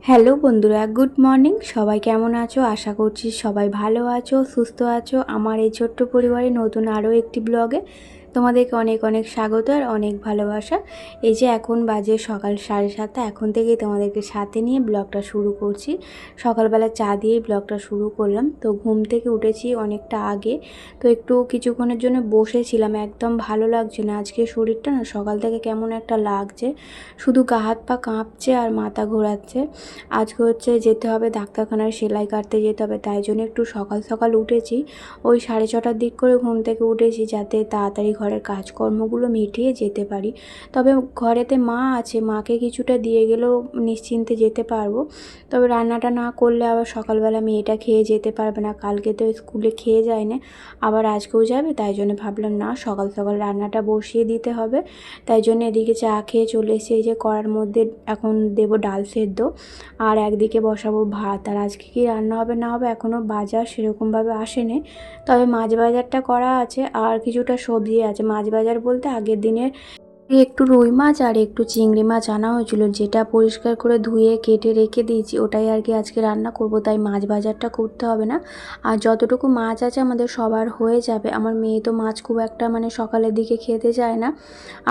Hello বন্ধুরা, good morning. সবাই কেমন আছো? আশা করছি সবাই ভালো আছো, সুস্থ আছো। আমার এই ছোট্ট পরিবারে নতুন আরও একটি ব্লগে তোমাদেরকে অনেক অনেক স্বাগত আর অনেক ভালোবাসা। এই যে এখন বাজে সকাল 7:30, এখন থেকেই তোমাদেরকে সাথে নিয়ে ব্লগটা শুরু করছি। সকালবেলা চা দিয়েই ব্লগটা শুরু করলাম। তো ঘুম থেকে উঠেছি অনেকটা আগে, তো একটু কিছুক্ষণের জন্য বসেছিলাম। একদম ভালো লাগছে না, আজকে শরীরটা না সকাল থেকে কেমন একটা লাগছে, শুধু গা হাত পা কাঁপছে আর মাথা ঘোরাচ্ছে। আজকে যেতে হবে ডাক্তারখানায়, সেলাই কাটতে যেতে হবে, তাই জন্য একটু সকাল সকাল উঠেছি। ওই 6:30টার দিক করে ঘুম থেকে উঠেছি, যাতে তাড়াতাড়ি ঘরের কাজকর্মগুলো মিটিয়ে যেতে পারি। তবে ঘরেতে মা আছে, মাকে কিছুটা দিয়ে গেলেও নিশ্চিন্তে যেতে পারবো। তবে রান্নাটা না করলে আবার সকালবেলা মেয়েটা খেয়ে যেতে পারবে না, কালকে তো স্কুলে খেয়ে যায় না, আবার আজকেও যাবে। তাই জন্য ভাবলাম না, সকাল সকাল রান্নাটা বসিয়ে দিতে হবে। তাই জন্য এদিকে চা খেয়ে চলে এসেছি। এই যে কড়ার মধ্যে এখন দেবো ডাল সেদ্ধ, আর একদিকে বসাবো ভাত। আর আজকে কি রান্না হবে না হবে এখনও বাজার সেরকমভাবে আসেনি, তবে মাছ বাজারটা করা আছে আর কিছুটা সবজি আছে। মাছ বাজার বলতে আগের দিনের একটু রুই মাছ আর একটু চিংড়ি মাছ আনা হয়েছিল, যেটা পরিষ্কার করে ধুয়ে কেটে রেখে দিয়েছি, ওটাই আর কি আজকে রান্না করব। তাই মাছ বাজারটা করতে হবে না। আর যতটুকু মাছ আছে আমাদের সবার হয়ে যাবে। আমার মেয়ে তো মাছ খুব একটা সকালের দিকে খেতে চায় না,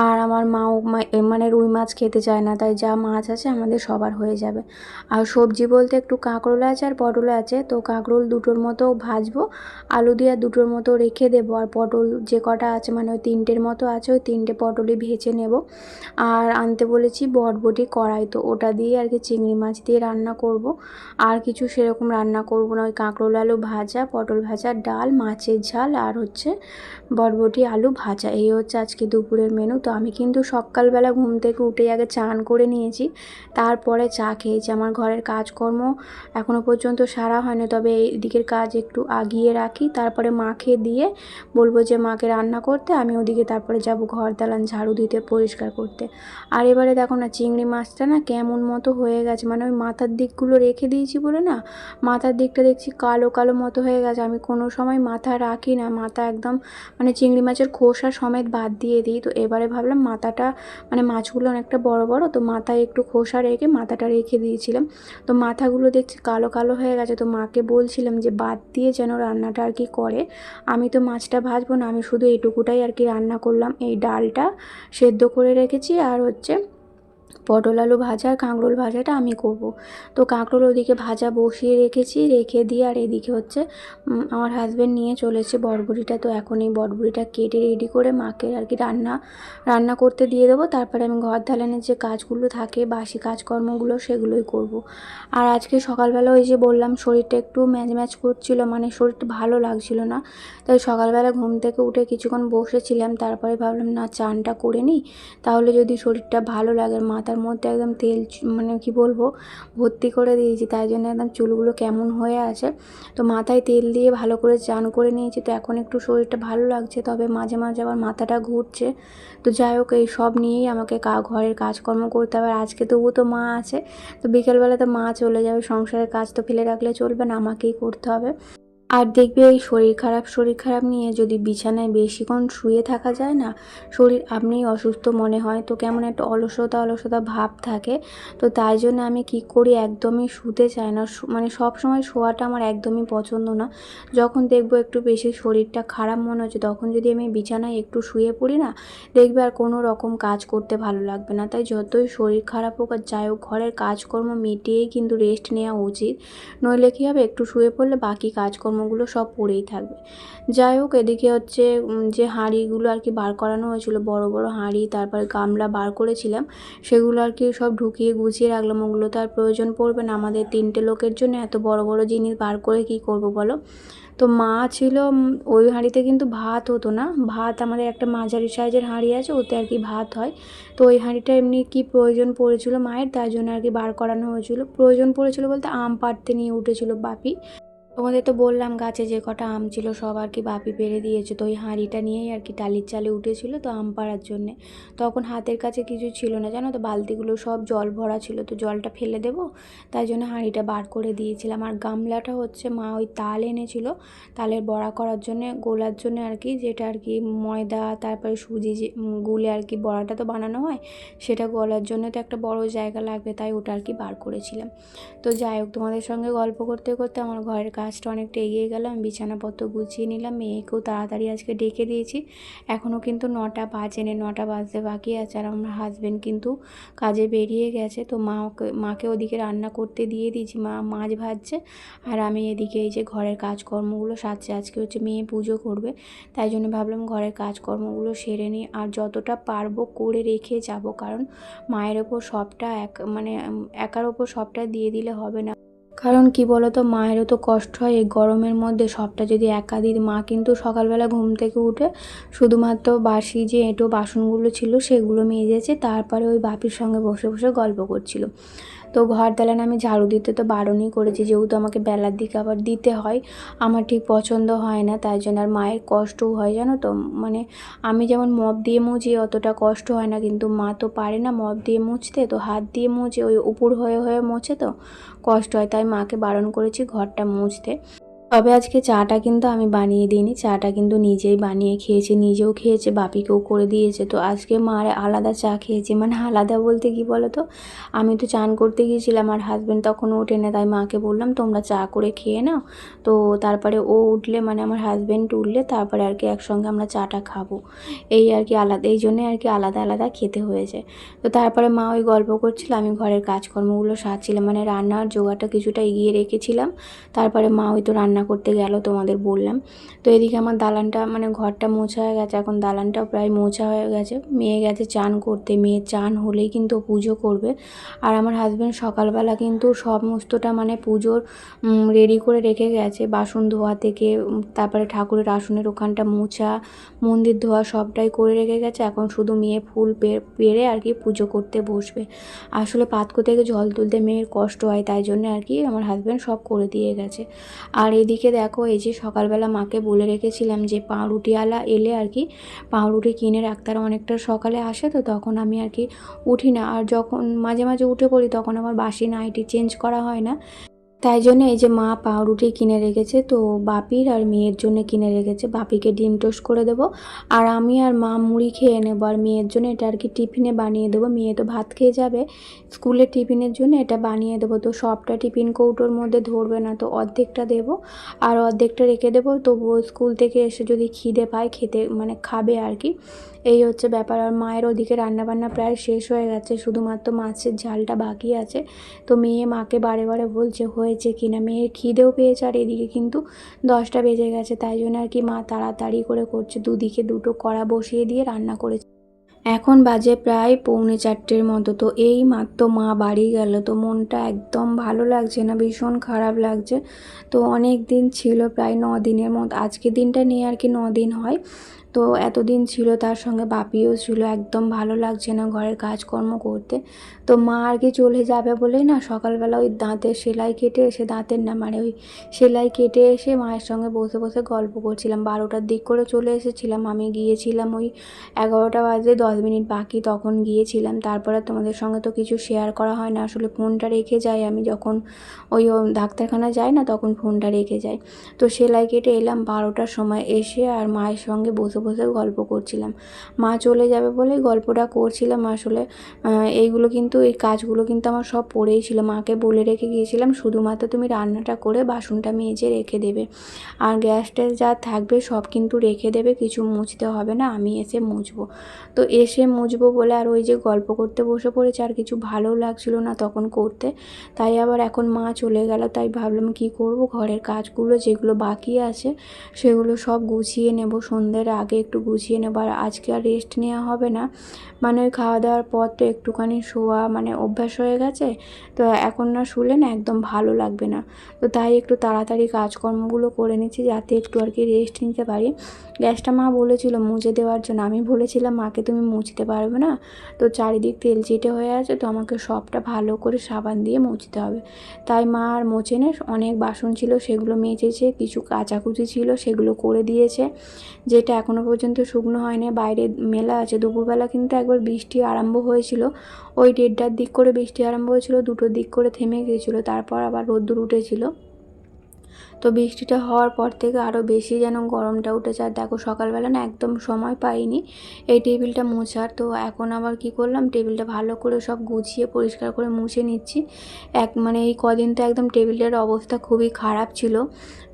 আর আমার মাও রুই মাছ খেতে চায় না, তাই যা মাছ আছে আমাদের সবার হয়ে যাবে। আর সবজি বলতে একটু কাঁকরোল আছে আর পটল আছে, তো কাঁকরোল দুটোর মতো ভাজবো, আলু দিয়ে দুটোর মতো রেখে দেবো। আর পটল যে কটা আছে ওই 3টের মতো আছে, ওই 3টে পটলই ভেজে নেব। আর আনতে বলেছি বটবটি কড়াই, তো ওটা দিয়ে আর কি চিংড়ি মাছ দিয়ে রান্না করব। আর কিছু সেরকম রান্না করব না, ওই কাঁকরোল আলু ভাজা, পটল ভাজা, ডাল, মাছের ঝাল আর বটবটি আলু ভাজা, এই আজকে দুপুরের মেনু। তো আমি কিন্তু সকালবেলা ঘুম থেকে উঠে আগে চান করে নিয়েছি, তারপরে চা খেয়েছি। আমার ঘরের কাজকর্ম এখনও পর্যন্ত সারা হয়নি, তবে এই দিকের কাজ একটু আগিয়ে রাখি, তারপরে মাকে দিয়ে বলবো যে মাকে রান্না করতে, আমি ওদিকে তারপরে যাব ঘর দালান ঝাড়ু দিতে, পরিষ্কার করতে। আর এবারে দেখো না, চিংড়ি মাছটা না কেমন মতো হয়ে গেছে, ওই মাথার দিকগুলো রেখে দিয়েছি বলে না, মাথার দিকটা দেখছি কালো কালো মতো হয়ে গেছে। আমি কোনো সময় মাথা রাখি না, মাথা একদম চিংড়ি মাছের খোসা সমেত বাদ দিয়ে দিই। তো এবারে ভাবলাম মাথাটা, মাছগুলো অনেকটা বড় বড়, তো মাথায় একটু খোসা রেখে মাথাটা রেখে দিয়েছিলাম। তো মাথাগুলো দেখছি কালো কালো হয়ে গেছে, তো মাকে বলছিলাম যে বাদ দিয়ে যেন রান্নাটা আর কি করে। আমি তো মাছটা ভাজবো না, আমি শুধু এইটুকুটাই আর কি রান্না করলাম। এই ডালটা সেদ্ধ করে রেখেছি, আর পটল আলু ভাজা আর কাঁকরোল ভাজাটা আমি করব। তো কাঁকরোল ওদিকে ভাজা বসিয়ে রেখেছি, রেখে দিয়ে আর এদিকে আমার হাজব্যান্ড নিয়ে চলেছে বটবড়িটা। তো এখন এই বটবড়িটা কেটে রেডি করে মাকে আর কি রান্না করতে দিয়ে দেবো। তারপরে আমি ঘর ধালানের যে কাজগুলো থাকে, বাসি কাজকর্মগুলো, সেগুলোই করব। আর আজকে সকালবেলা ওই যে বললাম শরীরটা একটু ম্যাজ করছিল, শরীরটা ভালো লাগছিল না। তাই সকালবেলা ঘুম থেকে উঠে কিছুক্ষণ বসেছিলাম, তারপরে ভাবলাম না, চানটা করে নিই, তাহলে যদি শরীরটা ভালো লাগে। মাথার মধ্যে একদম তেল কি বলবো, ভর্তি করে দিয়েছি, তাই জন্য একদম চুলগুলো কেমন হয়ে আছে। তো মাথায় তেল দিয়ে ভালো করে চান করে নিয়েছি, তো এখন একটু শরীরটা ভালো লাগছে, তবে মাঝে মাঝে আবার মাথাটা ঘুরছে। তো যাই হোক, এই সব নিয়েই আমাকে ঘরের কাজকর্ম করতে হবে। আজকে তবু তো মা আছে, তো বিকেলবেলা তো মা চলে যাবে, সংসারের কাজ তো ফেলে রাখলে চলবে না, আমাকেই করতে হবে। আর দেখবে এই শরীর খারাপ নিয়ে যদি বিছানায় বেশিক্ষণ শুয়ে থাকা যায় না, শরীর আপনিই অসুস্থ মনে হয়, তো কেমন একটা অলসতা ভাব থাকে। তো তাই জন্য আমি কি করি, একদমই শুতে চাই না, সব সময় শোয়াটা আমার একদমই পছন্দ না। যখন দেখবো একটু বেশি শরীরটা খারাপ মনে হচ্ছে, তখন যদি আমি বিছানায় একটু শুয়ে পড়ি না, দেখবে আর কোনো রকম কাজ করতে ভালো লাগবে না। তাই যতই শরীর খারাপ হোক আর যাই হোক, ঘরের কাজকর্ম মিটিয়েই কিন্তু রেস্ট নেওয়া উচিত। নইলে কী হবে, একটু শুয়ে পড়লে বাকি কাজকর্মগুলো সব পড়েই থাকবে। যাই হোক, এদিকে যে হাঁড়িগুলো আর কি বার করানো হয়েছিল, বড় বড় হাঁড়ি, তারপরে গামলা বার করেছিলাম, সেগুলো আর কি সব ঢুকিয়ে গুছিয়ে রাখলাম। ওগুলো তো আর প্রয়োজন পড়বে না, আমাদের 3টে লোকের জন্য এত বড় বড় জিনিস বার করে কি করব বলো। তো মা ছিল, ওই হাঁড়িতে কিন্তু ভাত হতো না। ভাত আমাদের একটা মাঝারি সাইজের হাঁড়ি আছে, ওতে আর কি ভাত হয়। তো ওই হাঁড়িটা এমনি কি প্রয়োজন পড়েছিল মায়ের, তাই জন্য আর কি বার করানো হয়েছিল। প্রয়োজন পড়েছিল বলতে আম পাড়তে নিয়ে উঠেছিল বাপি, তোমাদের তো বললাম গাছে যে কটা আম ছিল সব আর কি বাপি পেড়ে দিয়েছে, তো ওই হাঁড়িটা নিয়েই আর কি টালির চালে উঠেছিল তো আম পাড়ার জন্যে। তখন হাতের কাছে কিছু ছিল না জানো তো, বালতিগুলো সব জল ভরা ছিল, তো জলটা ফেলে দেবো তাই জন্য হাঁড়িটা বার করে দিয়েছিলাম। আর গামলাটা হচ্ছে মা ওই তাল এনেছিল, তালের বড়া করার জন্যে, গোলার জন্য আর কি, যেটা আর কি ময়দা তারপরে সুজি যে গুলে আর কি বড়াটা তো বানানো হয়, সেটা গলার জন্য তো একটা বড় জায়গা লাগবে, তাই ওটা আর কি বার করেছিলাম। তো যাই হোক, তোমাদের সঙ্গে গল্প করতে করতে আমার ঘরের কাজটা অনেকটা এগিয়ে গেল। আমি বিছানাপত্র গুছিয়ে নিলাম, মেয়েকেও তাড়াতাড়ি আজকে ডেকে দিয়েছি। এখনও কিন্তু 9টা বাজেনি, 9টা বাজতে বাকি আছে। আর আমার হাজব্যান্ড কিন্তু কাজে বেরিয়ে গেছে, তো মাকে ওদিকে রান্না করতে দিয়ে দিয়েছি, মা মাছ ভাজছে আর আমি এদিকে এই যে ঘরের কাজকর্মগুলো সারছি। আজকে হচ্ছে মেয়ে পুজো করবে, তাই জন্য ভাবলাম ঘরের কাজকর্মগুলো সেরে নিই আর যতটা পারবো করে রেখে যাব, কারণ মায়ের ওপর সবটা একার ওপর সবটা দিয়ে দিলে হবে না। কারণ কি বলতো, মায়েরও তো কষ্ট হয় এই গরমের মধ্যে, সবটা যদি একা দিই। মা কিন্তু সকালবেলা ঘুম থেকে উঠে শুধুমাত্র বাসি যে এঁটো বাসনগুলো ছিল সেগুলো মেজেছে, তারপরে ওই বাপির সঙ্গে বসে বসে গল্প করছিল। তো ঘর দালান আমি ঝাড়ু দিতে তো বারণই করেছি, যেহেতু আমাকে বেলার দিকে আবার দিতে হয়, আমার ঠিক পছন্দ হয় না, তাই জন্য। আর মায়ের কষ্টও হয় জানো তো, মানে আমি যেমন মপ দিয়ে মুছি অতটা কষ্ট হয় না, কিন্তু মা তো পারে না মপ দিয়ে মুছতে, তো হাত দিয়ে মুছে ওই উপর হয়ে হয়ে মোছে, তো কষ্ট হয়, তাই মাকে বারণ করেছি ঘরটা মুছতে। তবে আজকে চাটা কিন্তু আমি বানিয়ে দিইনি, চাটা কিন্তু নিজেই বানিয়ে খেয়েছি, নিজেও খেয়েছে, বাপিকেও করে দিয়েছে। তো আজকে মার আলাদা চা খেয়েছি, মানে আলাদা বলতে কি বলো তো, আমি তো চান করতে গিয়েছিলাম আর হাজব্যান্ড তখন ওঠে না, তাই মাকে বললাম তোমরা চা করে খেয়ে নাও, তো তারপরে ও উঠলে, মানে আমার হাজব্যান্ড উঠলে তারপরে আর কি একসঙ্গে আমরা চাটা খাবো, এই আর কি আলাদা, এই জন্যে আর কি আলাদা আলাদা খেতে হয়েছে। তো তারপরে মা ওই গল্প করছিল, আমি ঘরের কাজকর্মগুলো সারছিলাম, মানে রান্নার জোগাড়টা কিছুটা এগিয়ে রেখেছিলাম। তারপরে মা ওই তো রান্না করতে গেল, তোমাদের বললাম। তো এদিকে আমার দালানটা, মানে ঘরটা মোছা হয়ে গেছে, এখন দালানটাও প্রায় মোছা হয়ে গেছে। মেয়ে গেছে চান করতে, মেয়ে চান হলেই কিন্তু পুজো করবে। আর আমার হাজব্যান্ড সকালবেলা কিন্তু সমস্তটা মানে পুজোর রেডি করে রেখে গেছে, বাসন ধোয়া থেকে তারপরে ঠাকুরের আসনের ওখানটা মোছা, মন্দির ধোয়া সবটাই করে রেখে গেছে। এখন শুধু মেয়ে ফুল পেরে আর কি পুজো করতে বসবে। আসলে পাতকো থেকে জল তুলতে মেয়ের কষ্ট হয়, তাই জন্য আর কি আমার হাজব্যান্ড সব করে দিয়ে গেছে। আর এদিকে দেখো, এই যে সকালবেলা মাকে বলে রেখেছিলাম যে পাউরুটিওয়ালা এলে আর কি পাউরুটি কিনে রাখতে, আর অনেকটা সকালে আসে, তো তখন আমি আর কি উঠি না, আর যখন মাঝে মাঝে উঠে পড়ি তখন আমার বাসি নাইটি চেঞ্জ করা হয় না, তাই জন্য এই যে মা পাউরুটি কিনে রেখেছে, তো বাপির আর মেয়ের জন্য কিনে রেখেছে। বাপিকে ডিম টোস্ট করে দেবো আর আমি আর মা মুড়ি খেয়ে নেবো, আর মেয়ের জন্য এটা আর কি টিফিনে বানিয়ে দেবো, মেয়ে তো ভাত খেয়ে যাবে, স্কুলের টিফিনের জন্য এটা বানিয়ে দেবো। তো সবটা টিফিন কৌটোর মধ্যে ধরবে না, তো অর্ধেকটা দেবো আর অর্ধেকটা রেখে দেবো, তবুও স্কুল থেকে এসে যদি খিদে পায় খেতে, মানে খাবে আর কি, এই হচ্ছে ব্যাপার। আর মায়ের ওদিকে রান্নাবান্না প্রায় শেষ হয়ে গেছে, শুধুমাত্র মাছের ঝালটা বাকি আছে। তো মেয়ে মাকে বারে বারে বলছে হয়েছে কি না, মেয়ের খিদেও পেয়েছে, আর এদিকে কিন্তু 10টা বেজে গেছে, তাই জন্য আর কি মা তাড়াতাড়ি করে করছে, দুদিকে দুটো কড়া বসিয়ে দিয়ে রান্না করেছে। এখন বাজে প্রায় 3:45 মতো। তো এই মাত্র মা বাড়ি গেল, তো মনটা একদম ভালো লাগছে না, ভীষণ খারাপ লাগছে। তো অনেক দিন ছিল, প্রায় 9 দিনের মতো, আজকে দিনটা নিয়ে আর কি 9 দিন হয়। তো এতদিন ছিল, তার সঙ্গে বাপিও ছিল, একদম ভালো লাগছে না ঘরের কাজকর্ম করতে। তো মা আর কি চলে যাবে বলেই না, সকালবেলা ওই দাঁতের সেলাই কেটে এসে, দাঁতের না মানে ওই সেলাই কেটে এসে মায়ের সঙ্গে বসে বসে গল্প করছিলাম। 12টার দিক করে চলে এসেছিলাম, আমি গিয়েছিলাম ওই 11টা বাজে 10 মিনিট বাকি তখন গিয়েছিলাম। তারপরে তোমাদের সঙ্গে তো কিছু শেয়ার করা হয় না, আসলে ফোনটা রেখে যাই আমি, যখন ওই ডাক্তারখানা যাই না তখন ফোনটা রেখে যাই। তো সেলাই কেটে এলাম 12টার সময়, এসে আর মায়ের সঙ্গে বসে বসে গল্প করছিলাম। মা চলে যাবে বলেই গল্পটা করছিলাম। আসলে এইগুলো কিন্তু, এই কাজগুলো কিন্তু আমার সব পড়েই ছিল, মাকে বলে রেখে গিয়েছিলাম শুধুমাত্র তুমি রান্নাটা করে বাসনটা মেজে রেখে দেবে, আর গ্যাসটা যা থাকবে সব কিন্তু রেখে দেবে, কিছু মুছতে হবে না, আমি এসে মুছবো। তো এসে মুছবো বলে আর ওই যে গল্প করতে বসে পড়েছে, আর কিছু ভালো লাগছিল না তখন করতে। তাই আবার এখন মা চলে গেল, তাই ভাবলাম কি করব, ঘরের কাজগুলো যেগুলো বাকি আছে সেগুলো সব গুছিয়ে নেব সন্ধ্যের আগে। আগে একটু গুছিয়ে নেবো। আর আজকে আর রেস্ট নেওয়া হবে না, মানে ওই খাওয়া দাওয়ার পর তো একটুখানি শোয়া মানে অভ্যাস হয়ে গেছে, তো এখন না শুলে না একদম ভালো লাগবে না। তো তাই একটু তাড়াতাড়ি কাজকর্মগুলো করে নিচ্ছি যাতে একটু আর কি রেস্ট নিতে পারি। গ্যাসটা মা বলেছিল মুছে দেওয়ার জন্য, আমি বলেছিলাম মাকে তুমি মুছতে পারবে না, তো চারিদিক তেল চিটে হয়ে আছে, তো আমাকে সবটা ভালো করে সাবান দিয়ে মুছতে হবে। তাই মা আর মোছে না, অনেক বাসন ছিল সেগুলো মেজেছে, কিছু কাচাকুচি ছিল সেগুলো করে দিয়েছে, যেটা এখনও পর্যন্ত শুকনো হয়নি, বাইরে মেলা আছে। দুপুরবেলা কিন্তু একবার বৃষ্টি আরম্ভ হয়েছিল, ওই 1:30টার দিক করে বৃষ্টি আরম্ভ হয়েছিল, 2টোর দিক করে থেমে গিয়েছিলো, তারপর আবার রোদ্দুর উঠেছিল। তো বৃষ্টিটা হওয়ার পর থেকে আরও বেশি যেন গরমটা উঠেছে। আর দেখো সকালবেলা না একদম সময় পাইনি এই টেবিলটা মোছার, তো এখন আবার কি করলাম, টেবিলটা ভালো করে সব গুছিয়ে পরিষ্কার করে মুছে নিচ্ছি। মানে এই কদিন তো একদম টেবিলের অবস্থা খুবই খারাপ ছিল,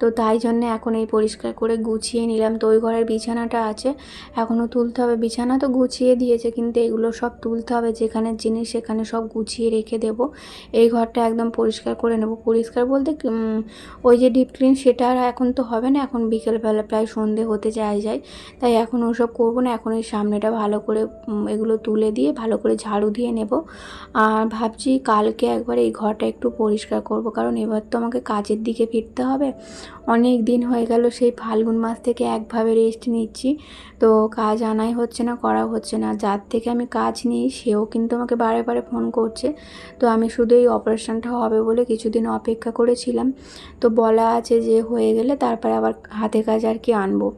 তো তাই জন্যে এখন এই পরিষ্কার করে গুছিয়ে নিলাম। তো ওই ঘরের বিছানাটা আছে, এখনও তুলতে হবে। বিছানা তো গুছিয়ে দিয়েছে, কিন্তু এগুলো সব তুলতে হবে, যেখানে জিনিস সেখানে সব গুছিয়ে রেখে দেব। এই ঘরটা একদম পরিষ্কার করে নেব। পরিষ্কার বলতে ওই যে ডিপ ক্লিন সেটা আর এখন তো হবে না, এখন বিকেলবেলা প্রায় সন্ধে হতে যায়, তাই এখন ওসব করবো না। এখন এই সামনেটা ভালো করে এগুলো তুলে দিয়ে ভালো করে ঝাড়ু দিয়ে নেব। আর ভাবছি কালকে একবার এই ঘরটা একটু পরিষ্কার করব, কারণ এবার তো আমাকে কাজের দিকে ফিরতে হবে। অনেক দিন হয়ে গেল, সেই ফাল্গুন মাস থেকে একভাবে রেস্ট নিচ্ছি, তো কাজ আনাই হচ্ছে না, করা হচ্ছে না। যার থেকে আমি কাজ নিই সেও কিন্তু আমাকে বারে বারে ফোন করছে, তো আমি শুধু এই অপারেশনটা হবে বলে কিছুদিন অপেক্ষা করেছিলাম, তো বলা আছে যে হয়ে গেলে তারপরে আবার হাতে কাজ আর কি আনবো।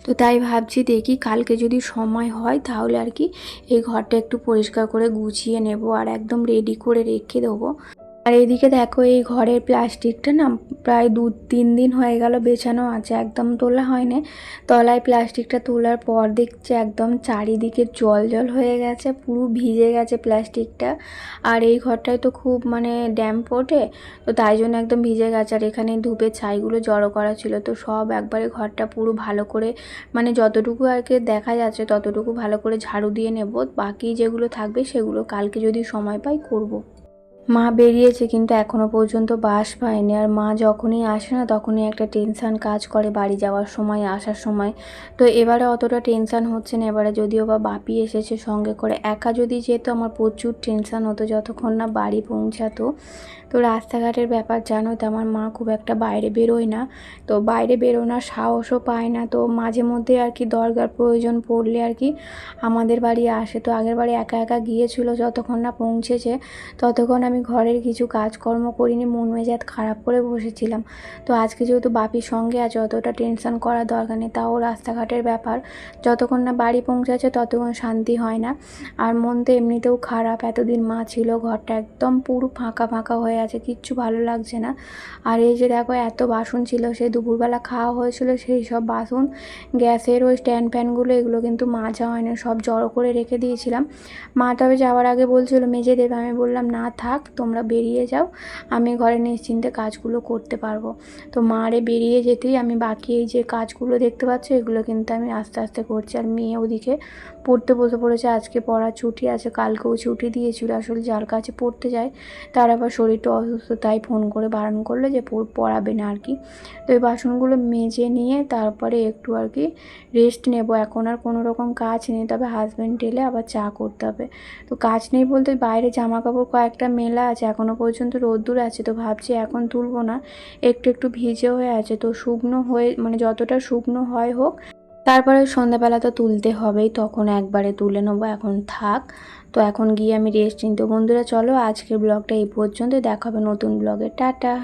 তো তাই ভাবছি দেখি কালকে যদি সময় হয় তাহলে আর কি এই ঘরটা একটু পরিষ্কার করে গুছিয়ে নেব আর একদম রেডি করে রেখে দেবো। আর এদিকে দেখো এই ঘরের প্লাস্টিকটা না প্রায় 2-3 দিন হয়ে গেল বেছানো আছে, একদম তোলা হয়নি। তলায় প্লাস্টিকটা তোলার পর দেখছি একদম চারিদিকে জল জল হয়ে গেছে, পুরো ভিজে গেছে প্লাস্টিকটা। আর এই ঘরটায় তো খুব মানে ড্যাম্প ওঠে, তো তাই জন্য একদম ভিজে গেছে। আর এখানে ধূপের ছাইগুলো জড়ো করা ছিল, তো সব একবারে ঘরটা পুরো ভালো করে মানে যতটুকু আর কি দেখা যাচ্ছে ততটুকু ভালো করে ঝাড়ু দিয়ে নেব। বাকি যেগুলো থাকবে সেগুলো কালকে যদি সময় পাই করব। মা বেরিয়েছে কিন্তু এখনও পর্যন্ত বাস পায়নি। আর মা যখনই আসে না তখনই একটা টেনশান কাজ করে, বাড়ি যাওয়ার সময় আসার সময়। তো এবারে অতটা টেনশান হচ্ছে না, এবারে যদিও বা বাপি এসেছে সঙ্গে করে, একা যদি যেত আমার প্রচুর টেনশান হতো যতক্ষণ না বাড়ি পৌঁছাতো। তো রাস্তাঘাটের ব্যাপার জানো তো, আমার মা খুব একটা বাইরে বেরোয় না, তো বাইরে বেরোনোর সাহসও পায় না। তো মাঝে মধ্যে আর কি দরকার প্রয়োজন পড়লে আর কি আমাদের বাড়ি আসে। তো আগের বাড়ি একা একা গিয়েছিল, যতক্ষণ না পৌঁছেছে ততক্ষণ আমি ঘরের কিছু কাজকর্ম করিনি, মন মেজাজ খারাপ করে বসেছিলাম। তো আজকে যেহেতু বাপির সঙ্গে আছে অতটা টেনশন করার দরকার নেই, তাও রাস্তাঘাটের ব্যাপার, যতক্ষণ না বাড়ি পৌঁছাচ্ছে ততক্ষণ শান্তি হয় না। আর মন তো এমনিতেও খারাপ, এতদিন মা ছিল, ঘরটা একদম পুরো ফাঁকা ফাঁকা হয়ে আছে, কিচ্ছু ভালো লাগছে না। আর এই যে দেখো এত বাসন ছিল, সেই দুপুরবেলা খাওয়া হয়েছিল সেই সব বাসন, গ্যাসের ওই স্ট্যান্ড ফ্যানগুলো এগুলো কিন্তু মাজা হয় না, সব জড়ো করে রেখে দিয়েছিলাম। মা তবে যাওয়ার আগে বলছিল মেজে দেবে, আমি বললাম না থাক, তোমরা বেরিয়ে যাও, আমি ঘরে নিশ্চিন্তে কাজগুলো করতে পারবো। তো মারে বেরিয়ে যেতেই আমি বাকি এই যে কাজগুলো দেখতে পাচ্ছ এগুলো কিন্তু আমি আস্তে আস্তে করছি। আর মেয়ে ওদিকে পড়তে বসে পড়েছে, আজকে পড়ার ছুটি আছে, কালকেও ছুটি দিয়েছিল। আসলে যার কাছে পড়তে যায় তার আবার শরীরটা অসুস্থ, তাই ফোন করে বারণ করলো যে পড়াবে না আর কি। তো এই বাসনগুলো মেজে নিয়ে তারপরে একটু আর কি রেস্ট নেব। এখন আর কোনো রকম কাজ নেই, তবে হাজব্যান্ড এলে আবার চা করতে হবে। তো কাজ নেই বলতে বাইরে জামা কাপড় কয়েকটা মেলা আছে, এখনও পর্যন্ত রোদ্দুর আছে, তো ভাবছি এখন তুলবো না, একটু একটু ভিজে হয়ে আছে, তো শুকনো হয়ে মানে যতটা শুকনো হয় হোক, তারপরে সন্ধ্যাবেলা তো তুলতে হবেই, তখন একবারে তুলে নেবো, এখন থাক। তো এখন গিয়ে আমি রেস্ট নিই। তো বন্ধুরা চলো আজকের ব্লগটা এই পর্যন্ত, দেখা হবে নতুন ব্লগে, টাটা।